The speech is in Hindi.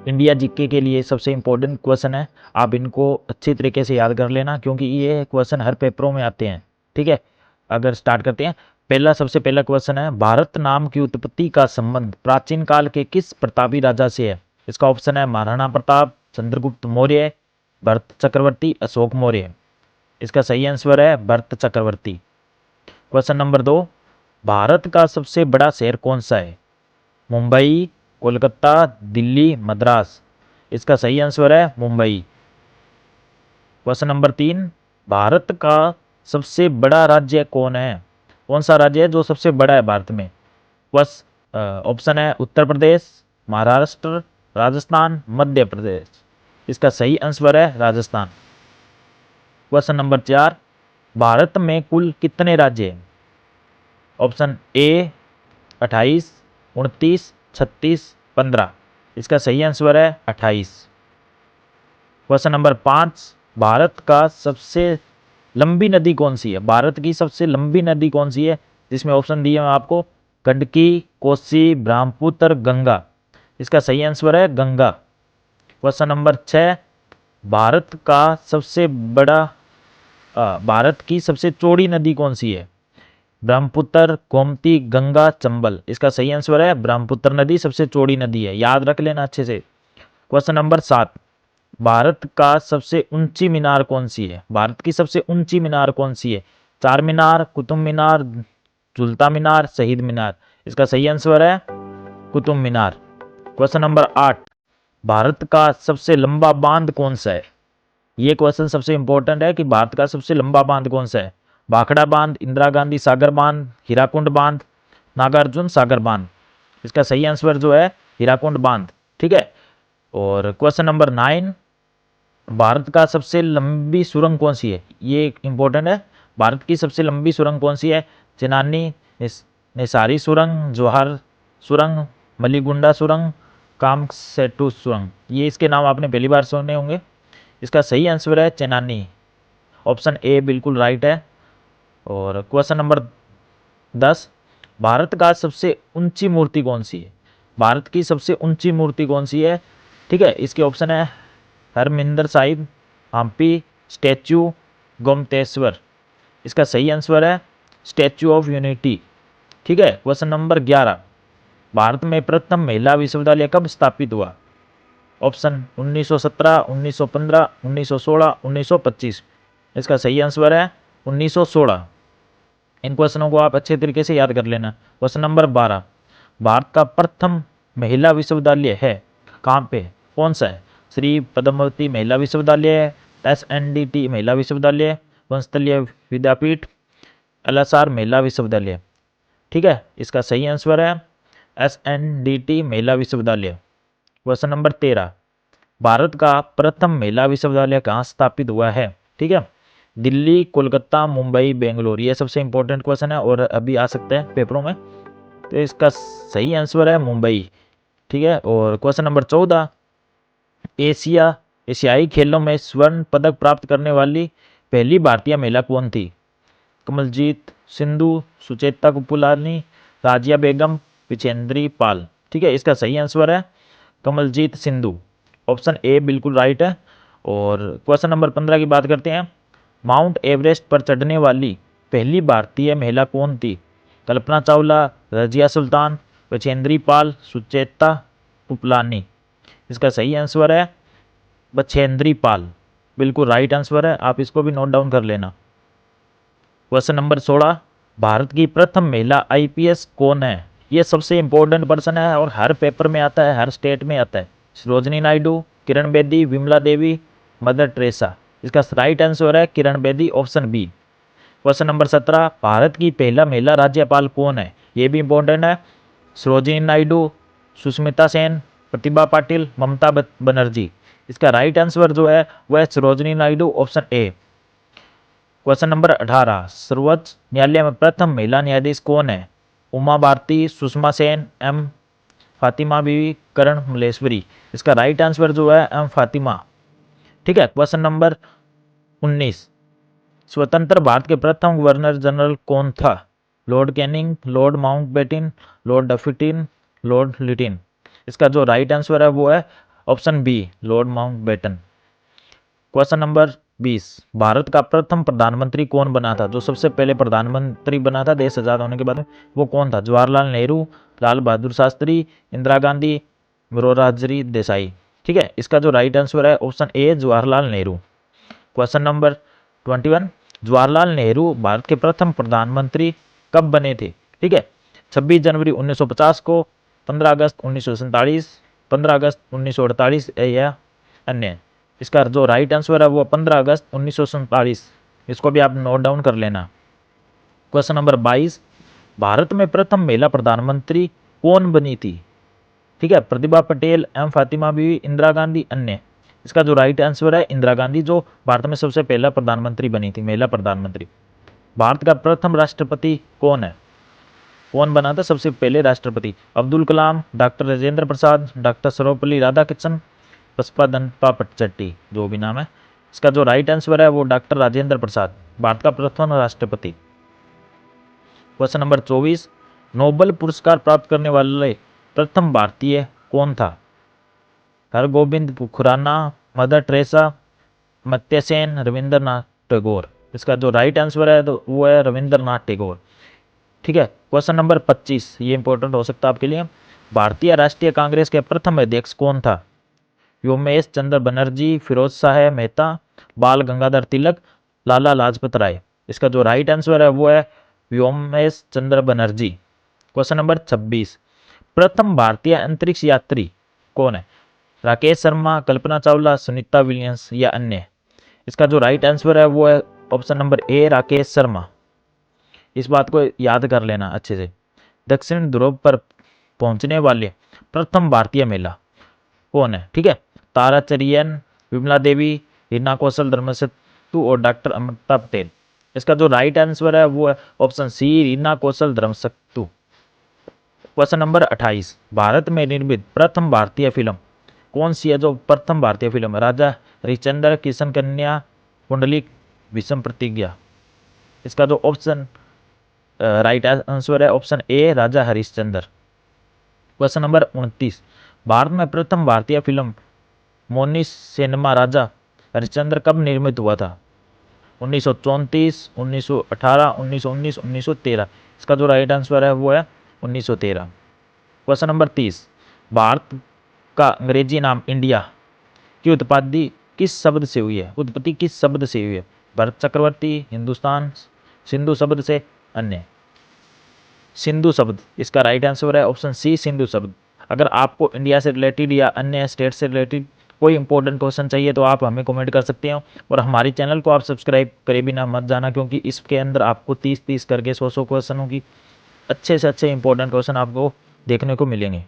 इंडिया जीके के लिए सबसे इम्पोर्टेंट क्वेश्चन है। आप इनको अच्छी तरीके से याद कर लेना क्योंकि ये क्वेश्चन हर पेपरों में आते हैं। ठीक है, अगर स्टार्ट करते हैं। सबसे पहला क्वेश्चन है, भारत नाम की उत्पत्ति का संबंध प्राचीन काल के किस प्रतापी राजा से है? इसका ऑप्शन है महाराणा प्रताप, चंद्रगुप्त मौर्य, भरत चक्रवर्ती, अशोक मौर्य। इसका सही आंसर है भरत चक्रवर्ती। क्वेश्चन नंबर 2, भारत का सबसे बड़ा शहर कौन सा है? मुंबई, कोलकाता, दिल्ली, मद्रास। इसका सही आंसर है मुंबई। क्वेश्चन नंबर 3, भारत का सबसे बड़ा राज्य कौन है? कौन सा राज्य है जो सबसे बड़ा है भारत में? ऑप्शन है उत्तर प्रदेश, महाराष्ट्र, राजस्थान, मध्य प्रदेश। इसका सही आंसर है राजस्थान। क्वेश्चन नंबर 4, भारत में कुल कितने राज्य हैं? Option A 28, 29, 36, 15। इसका सही आंसर है 28। क्वेश्चन नंबर 5, भारत का सबसे लंबी नदी कौन सी है? भारत की सबसे लंबी नदी कौन सी है? जिसमें ऑप्शन दिए हैं आपको, गंडकी, कोसी, ब्रह्मपुत्र, गंगा। इसका सही आंसर है गंगा। क्वेश्चन नंबर 6, भारत का सबसे बड़ा भारत की सबसे चौड़ी नदी कौन सी है? ब्रह्मपुत्र, गोमती, गंगा, चंबल। इसका सही आंसर है ब्रह्मपुत्र नदी सबसे चौड़ी नदी है, याद रख लेना अच्छे से। क्वेश्चन नंबर 7, भारत का सबसे ऊंची मीनार कौन सी है? भारत की सबसे ऊंची मीनार कौन सी है? चार मीनार, कुतुब मीनार, झुलता मीनार, शहीद मीनार। इसका सही आंसर है कुतुब मीनार। क्वेश्चन नंबर 8, भारत का सबसे लंबा बांध कौन सा है? ये क्वेश्चन सबसे इंपॉर्टेंट है कि भारत का सबसे लंबा बांध कौन सा है? भाखड़ा बांध, इंदिरा गांधी सागर बांध, हीराकुंड बांध, नागार्जुन सागर बांध। इसका सही आंसर जो है हीराकुंड बांध। ठीक है। और क्वेश्चन नंबर 9, भारत का सबसे लंबी सुरंग कौन सी है? ये इंपॉर्टेंट है। भारत की सबसे लंबी सुरंग कौन सी है? चेनानी, निसारी सुरंग, जवाहर सुरंग, मलीगुंडा सुरंग, कामसेटू सुरंग। ये इसके नाम आपने पहली बार सुने होंगे। इसका सही आंसर है चेनानी। ऑप्शन ए बिल्कुल राइट है। और क्वेश्चन नंबर 10, भारत का सबसे ऊंची मूर्ति कौन सी है? भारत की सबसे ऊंची मूर्ति कौन सी है? ठीक है, इसके ऑप्शन है हरमिंदर साहिब, हम्पी, स्टैच्यू, गोमतेश्वर। इसका सही आंसर है स्टैच्यू ऑफ यूनिटी। ठीक है। क्वेश्चन नंबर 11, भारत में प्रथम महिला विश्वविद्यालय कब स्थापित हुआ? ऑप्शन 1917, 1915, 1916, 1925। इसका सही आंसर है 1916। इन क्वेश्चनों को आप अच्छे तरीके से याद कर लेना। क्वेश्चन नंबर 12, भारत का प्रथम महिला विश्वविद्यालय है कहाँ पे, कौन सा है? श्री पद्मावती महिला विश्वविद्यालय, SNDT महिला विश्वविद्यालय, वंशतलीय विद्यापीठ, LSR महिला विश्वविद्यालय। ठीक है, इसका सही आंसर है SNDT महिला विश्वविद्यालय। क्वेश्चन नंबर 13, भारत का प्रथम महिला विश्वविद्यालय कहाँ स्थापित हुआ है? ठीक है, दिल्ली, कोलकाता, मुंबई, बेंगलोर। ये सबसे इंपॉर्टेंट क्वेश्चन है और अभी आ सकते हैं पेपरों में। तो इसका सही आंसर है मुंबई। ठीक है। और क्वेश्चन नंबर 14, एशियाई खेलों में स्वर्ण पदक प्राप्त करने वाली पहली भारतीय महिला कौन थी? कमलजीत सिंधु, सुचेता कुपुलानी, राजिया बेगम, विजेंद्री पाल। ठीक है, इसका सही आंसर है कमलजीत सिंधु। ऑप्शन ए बिल्कुल राइट है। और क्वेश्चन नंबर 15 की बात करते हैं, माउंट एवरेस्ट पर चढ़ने वाली पहली भारतीय महिला कौन थी? कल्पना चावला, रजिया सुल्तान, विजेंद्री पाल, सुचेता कुपलानी। इसका सही आंसर है बछेंद्री पाल। बिल्कुल राइट आंसर है, आप इसको भी नोट डाउन कर लेना। क्वेश्चन नंबर 16, भारत की प्रथम महिला IPS कौन है? ये सबसे इंपॉर्टेंट पर्सन है और हर पेपर में आता है, हर स्टेट में आता है। Sarojini Naidu, Kiran Bedi, Vimala Devi, mother Teresa. इसका राइट आंसर है Kiran Bedi, option B. Question number 17, Bharat की पहला महिला राज्यपाल कौन है? ये भी इंपॉर्टेंट है। सरोजिनी नायडू, सुष्मिता सेन, प्रतिभा पाटिल, ममता बनर्जी। इसका राइट आंसर जो है वह Sarojini Naidu, option A. Question number 18, सर्वोच्च न्यायालय में प्रथम महिला न्यायाधीश कौन है? उमा भारती, सुषमा सेन, M फातिमा बीवी, करण मल्लेश्वरी। इसका राइट आंसर जो है M फातिमा। ठीक है। क्वेश्चन नंबर 19, स्वतंत्र भारत के प्रथम गवर्नर जनरल कौन था? Lord Canning, Lord Mountbatten, Lord Dufferin, Lord Lytton. इसका जो राइट आंसर है वो है option B Lord Mountbatten. Question number 20, Bharat का प्रथम प्रधानमंत्री कौन बना था? जो सबसे पहले प्रधानमंत्री बना था देश आजाद होने के बाद में, वो कौन था? जवाहरलाल नेहरू, लाल बहादुर शास्त्री, इंदिरा गांधी, मोरारजी देसाई। ठीक है, इसका जो राइट आंसर है option A Jawaharlal Nehru. Question number 21, Jawaharlal Nehru Bharat के प्रथम प्रधानमंत्री कब बने थे? ठीक है, 26 जनवरी 1950 को, 15 अगस्त 1947, 15 अगस्त 1948 या अन्य। इसका जो राइट आंसर है वो 15 अगस्त 1947। इसको भी आप नोट डाउन कर लेना। क्वेश्चन नंबर 22, भारत में प्रथम महिला प्रधानमंत्री कौन बनी थी? ठीक है, प्रतिभा पटेल, एम फातिमा बीवी, इंदिरा गांधी, अन्य। इसका जो राइट आंसर है इंदिरा गांधी, जो भारत में सबसे पहला प्रधानमंत्री बनी थी, महिला प्रधानमंत्री। भारत का प्रथम राष्ट्रपति कौन है? कौन बना था सबसे पहले राष्ट्रपति? अब्दुल कलाम, डॉक्टर राजेंद्र प्रसाद, डॉक्टर सर्वपल्ली राधाकृष्णन, पुष्पादंता पटचट्टी, जो भी नाम है। इसका जो राइट आंसर है वो डॉक्टर राजेंद्र प्रसाद, भारत का प्रथम राष्ट्रपति। क्वेश्चन नंबर 24, नोबेल पुरस्कार प्राप्त करने वाले प्रथम भारतीय कौन था? Hargobind Khorana, Mother Teresa, Amartya Sen, Rabindranath Tagore. इसका जो राइट आंसर है तो वो है रविंद्रनाथ टैगोर। ठीक है, क्वेश्चन नंबर 25, ये इंपॉर्टेंट हो सकता है आपके लिए। भारतीय राष्ट्रीय कांग्रेस के प्रथम अध्यक्ष कौन था? व्योमेश चंद्र बनर्जी, फिरोज शाह मेहता, बाल गंगाधर तिलक, लाला लाजपत राय। इसका जो राइट आंसर है वो है व्योमेश चंद्र बनर्जी। क्वेश्चन नंबर 26, प्रथम भारतीय अंतरिक्ष यात्री कौन है? राकेश शर्मा, कल्पना चावला, सुनीता विलियम्स या अन्य। इसका जो राइट आंसर है वो है option number A Rakesh Sharma. इस बात को याद कर लेना अच्छे से। दक्षिण ध्रुव पर पहुंचने वाले प्रथम भारतीय महिला कौन है? ठीक है, तारा चरियन, विमला देवी, रीना कौशल धर्मसेतु और डॉक्टर अमृता पटेल। इसका जो राइट आंसर है वो है ऑप्शन सी रीना कौशल धर्मसेतु। क्वेश्चन नंबर 28, भारत में निर्मित प्रथम भारतीय फिल्म कौन सी है? जो प्रथम भारतीय फिल्म है, राजा हरिश्चंद्र, किशन कन्या, कुंडलिक, विषम प्रतिज्ञा। इसका जो ऑप्शन राइट आंसर है option A Raja Harishchandra. Question number 29, Bharat में प्रथम भारतीय फिल्म मोनी सिनेमा राजा हरिश्चंद्र कब निर्मित हुआ था? 1934, 1918, 1919, 1913। इसका जो राइट आंसर है वो है 1913। क्वेश्चन नंबर 30, भारत का अंग्रेजी नाम इंडिया की उत्पत्ति किस शब्द से हुई है? उत्पत्ति किस शब्द से हुई है? भरत चक्रवर्ती, हिंदुस्तान, सिंधु शब्द से, अन्य। सिंधु शब्द इसका राइट आंसर है ऑप्शन सी सिंधु शब्द। अगर आपको इंडिया से रिलेटेड या अन्य स्टेट से रिलेटेड कोई इंपॉर्टेंट क्वेश्चन चाहिए तो आप हमें कमेंट कर सकते हो, और हमारे चैनल को आप सब्सक्राइब करे बिना मत जाना, क्योंकि इसके अंदर आपको 30-30 करके 100-100 क्वेश्चनों की अच्छे से अच्छे इंपॉर्टेंट क्वेश्चन आपको देखने को मिलेंगे।